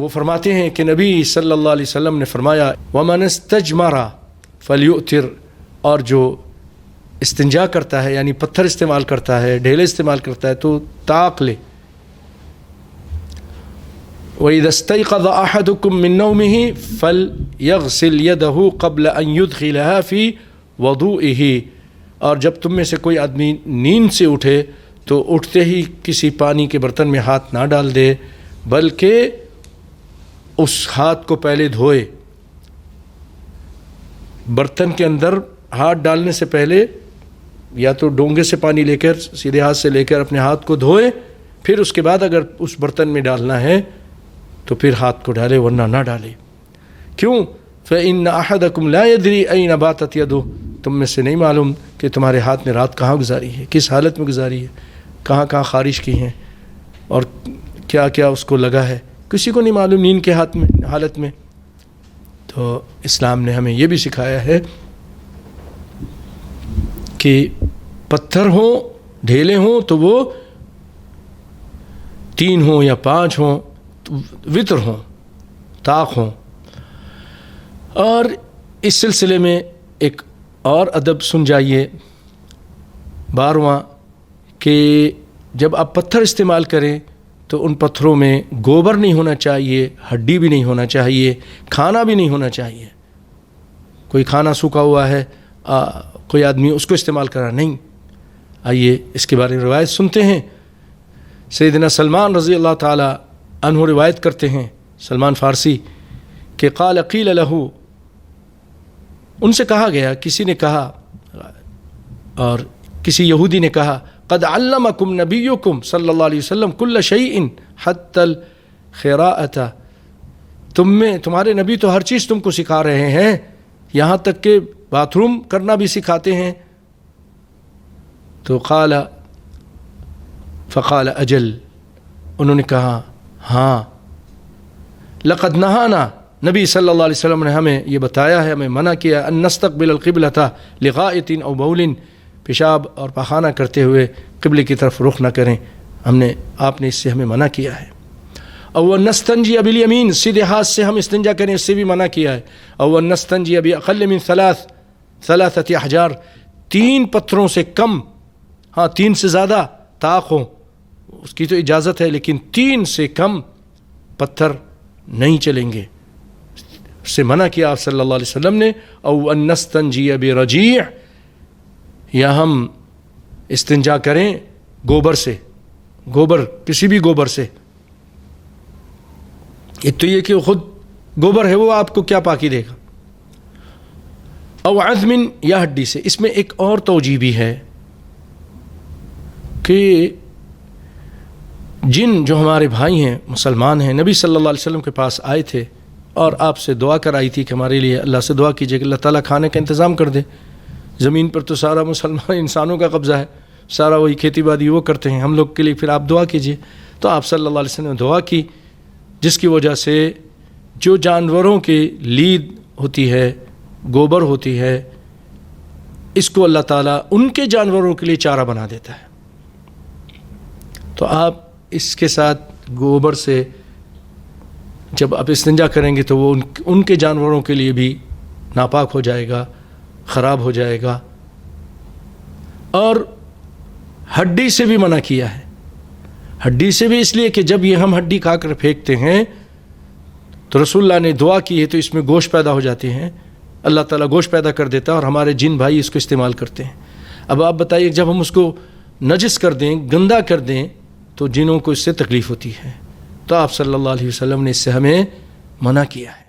وہ فرماتے ہیں کہ نبی صلی اللہ علیہ وسلم نے فرمایا وَمَنِ اسْتَجْمَرَ فَلْيُؤْتِرْ، اور جو استنجا کرتا ہے یعنی پتھر استعمال کرتا ہے، ڈھیلے استعمال کرتا ہے تو طاق لے. وَإِذَا اسْتَيْقَظَ أَحَدُكُم مِّن نَّوْمِهِ فَلْيَغْسِلْ يَدَهُ قَبْلَ أَن يُدْخِلَهَا فِي وَضُوئِهِ، اور جب تم میں سے کوئی آدمی نیند سے اٹھے تو اٹھتے ہی کسی پانی کے برتن میں ہاتھ نہ ڈال دے، بلکہ اس ہاتھ کو پہلے دھوئے. برتن کے اندر ہاتھ ڈالنے سے پہلے یا تو ڈونگے سے پانی لے کر سیدھے ہاتھ سے لے کر اپنے ہاتھ کو دھوئے، پھر اس کے بعد اگر اس برتن میں ڈالنا ہے تو پھر ہاتھ کو ڈالے، ورنہ نہ ڈالے. کیوں؟ فَإِنَّ أَحَدَكُمْ لَا يَدْرِي أَيْنَ بَاتَتْ يَدُهُ، تم میں سے نہیں معلوم کہ تمہارے ہاتھ میں رات کہاں گزاری ہے، کس حالت میں گزاری ہے، کہاں کہاں خارش کی ہیں اور کیا کیا اس کو لگا ہے، کسی کو نہیں معلوم نیند کے حالت میں. تو اسلام نے ہمیں یہ بھی سکھایا ہے کہ پتھر ہوں، ڈھیلے ہوں تو وہ 3 ہوں یا 5 ہوں، وطر ہوں، طاق ہوں. اور اس سلسلے میں ایک اور ادب سن جائیے 12واں، کہ جب آپ پتھر استعمال کریں تو ان پتھروں میں گوبر نہیں ہونا چاہیے، ہڈی بھی نہیں ہونا چاہیے، کھانا بھی نہیں ہونا چاہیے. کوئی کھانا سوکھا ہوا ہے کوئی آدمی اس کو استعمال کرا نہیں. آئیے اس کے بارے میں روایت سنتے ہیں. سیدنا سلمان رضی اللہ تعالی عنہ روایت کرتے ہیں، سلمان فارسی، کہ قال قیل لہ، ان سے کہا گیا، کسی نے کہا اور کسی یہودی نے کہا قد علمکم نبیکم صلی اللہ علیہ وسلم کل شیء حتی الخراءۃ، تمہارے نبی تو ہر چیز تم کو سکھا رہے ہیں، یہاں تک کہ باتھ روم کرنا بھی سکھاتے ہیں. تو فقال اجل، انہوں نے کہا ہاں، لقد نہانا، نبی صلی اللہ علیہ وسلم نے ہمیں یہ بتایا ہے، ہمیں منع کیا ان نستقبل القبلۃ لغائط او بول، پیشاب اور پخانہ کرتے ہوئے قبلے کی طرف رخ نہ کریں، آپ نے اس سے ہمیں منع کیا ہے. او نستنجی بالیمین، سیدھے ہاتھ سے ہم استنجا کریں، اس سے بھی منع کیا ہے. او نستنجی باقل من ثلاثۃ احجار، 3 پتھروں سے کم، ہاں 3 سے زیادہ طاق ہوں اس کی تو اجازت ہے، لیکن 3 سے کم پتھر نہیں چلیں گے، اس سے منع کیا آپ صلی اللہ علیہ وسلم نے. او ان نستنجی برجیع، یا ہم استنجا کریں گوبر سے، گوبر کسی بھی گوبر سے. ایک تو یہ کہ خود گوبر ہے وہ آپ کو کیا پاکی دے گا. او عظم، یا ہڈی سے. اس میں ایک اور توجیہ بھی ہے کہ جن جو ہمارے بھائی ہیں مسلمان ہیں، نبی صلی اللہ علیہ وسلم کے پاس آئے تھے اور آپ سے دعا کرائی تھی کہ ہمارے لیے اللہ سے دعا کیجیے کہ اللہ تعالیٰ کھانے کا انتظام کر دے. زمین پر تو سارا مسلمان انسانوں کا قبضہ ہے، سارا وہی کھیتی باڑی وہ کرتے ہیں، ہم لوگ کے لیے پھر آپ دعا کیجیے. تو آپ صلی اللہ علیہ وسلم نے دعا کی، جس کی وجہ سے جو جانوروں کی لید ہوتی ہے، گوبر ہوتی ہے، اس کو اللہ تعالیٰ ان کے جانوروں کے لیے چارہ بنا دیتا ہے. تو آپ اس کے ساتھ گوبر سے جب آپ استنجا کریں گے تو وہ ان کے جانوروں کے لیے بھی ناپاک ہو جائے گا، خراب ہو جائے گا. اور ہڈی سے بھی منع کیا ہے. ہڈی سے بھی اس لیے کہ جب یہ ہم ہڈی کھا کر پھینکتے ہیں تو رسول اللہ نے دعا کی ہے تو اس میں گوشت پیدا ہو جاتے ہیں، اللہ تعالیٰ گوشت پیدا کر دیتا ہے اور ہمارے جن بھائی اس کو استعمال کرتے ہیں. اب آپ بتائیے جب ہم اس کو نجس کر دیں، گندا کر دیں تو جنوں کو اس سے تکلیف ہوتی ہے. تو آپ صلی اللہ علیہ وسلم نے اس سے ہمیں منع کیا ہے.